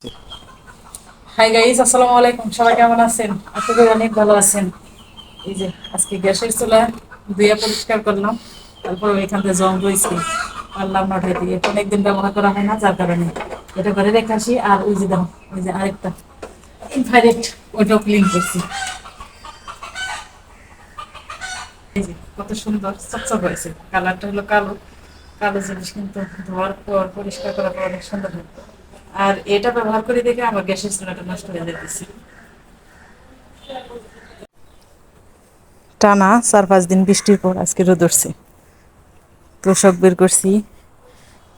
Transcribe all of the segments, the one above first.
Hi guys, আসসালামু আলাইকুম। সবাই কেমন আছেন? আশা করি অনেক ভালো আছেন। এই যে আজকে গ্যাসের চুলা ধুয়ে পরিষ্কার করলাম, তারপর এখান থেকে জং রয়েছে পারলাম না উঠাইতে, এটা অনেকদিন ব্যবহার করা হয় না, যার কারণে এটা করে রেখে আসি। আর ওই যে দাও, ওই যে আরেকটা ইনফ্রারেড, ওইটাও ক্লিন করছি। এই যে কত সুন্দর চকচক হয়েছে, কালারটা হলো কালো। কালো জিনিস কিন্তু ধোয়ার পর পরিষ্কার করার পর অনেক সুন্দর হয়। আর এটা ব্যবহার করে দেখে আমার গ্যাসের চুলাটা নষ্ট হয়ে যেতেছে। টানা 4-5 দিন বৃষ্টির পর আজকে রোদ উঠছে। তোষক বের করছি,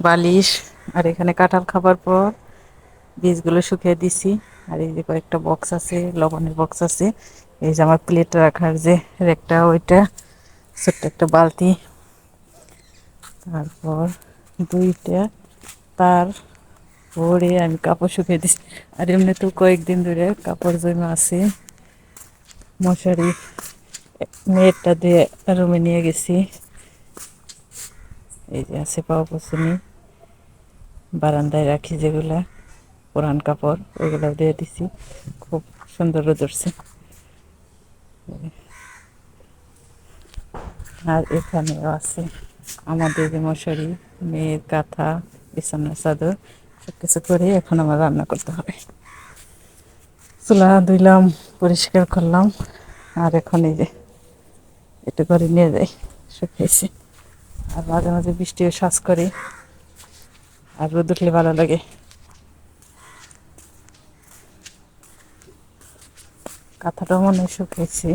বালিশ, আর এখানে কাঁঠাল খাবার পর বীজগুলো শুকিয়ে দিছি। আর এই যে কয়েকটা বক্স আছে, লবণের বক্স আছে। এই যে আমার প্লেট রাখার যে রেকটা, ওইটা ছোট্ট একটা বালতি, তারপর দুইটা তার ভরে আমি কাপড় শুকিয়ে দিছি। আর এমনি তো কয়েকদিন ধরে কাপড় জমা আছে। মশারি মেয়েরটা দিয়ে রুমে নিয়ে গেছি। এই যে আছে পাও পছনি, বারান্দায় রাখি যেগুলা পুরান কাপড়, ওইগুলো দিয়ে দিছি। খুব সুন্দর রোদ উঠছে। আর এখানেও আছে আমাদের যে মশারি, মেয়ের কাঁথা, বিছানার চাদর, সব কিছু করে এখন আমার রান্না করতে হবে। চুলা ধুইলাম, পরিষ্কার করলাম, আর এখন এই যে একটু করে নিয়ে যাই, শুকিয়েছি। আর মাঝে মাঝে বৃষ্টিও শ্বাস করে, আর রোদ উঠলে ভালো লাগে। কাঁথাটাও মনে হয় শুকিয়েছি,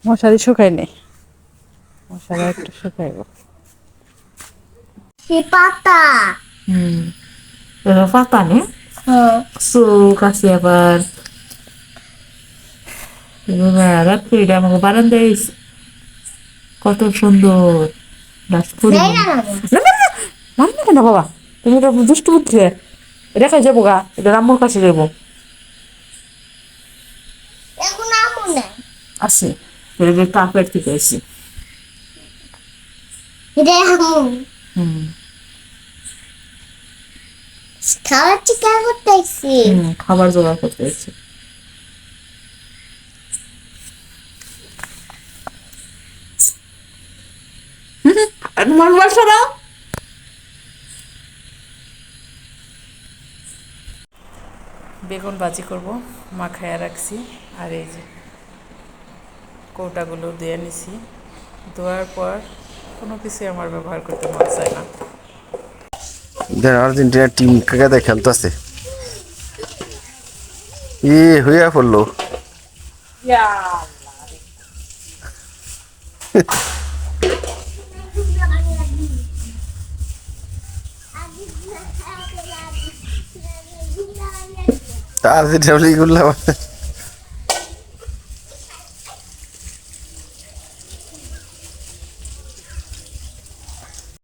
মশারি শুকাই নেই, মশারি একটু শুকাইব। পাতা। হুম, পাতা নে চুল কাছে আবার রাত্রিটা আমাকে বারান্দায় হইছে। কত সুন্দর গাছ ফুল। নেই না না না না, মানবে কেন বাবা? তুমি এটা দুষ্টু বুদ্ধি, রেখে যাবো গা, এটা রাম্মুর কাছে যাবো। এখন আমন না। আছে, এটা কাপের থেকে এসে। এটা আমন। হুম খাওয়ার চিকা করতেছি। হুম, খাবার জোগাড় করতে এসে। তোমার বাসা দাও। বেগুন ভাজি করব, মাখায়া রাখছি। আর এই যে কৌটাগুলো ধুয়ে নিছি। ধোয়ার পর কোনো কিছু আমার ব্যবহার করতে মন চায় না। আর্জেন্টিনার টিম কাকাতে খেলতেছে, হইয়া পড়লো। আর্জেন্টিনা করলাম।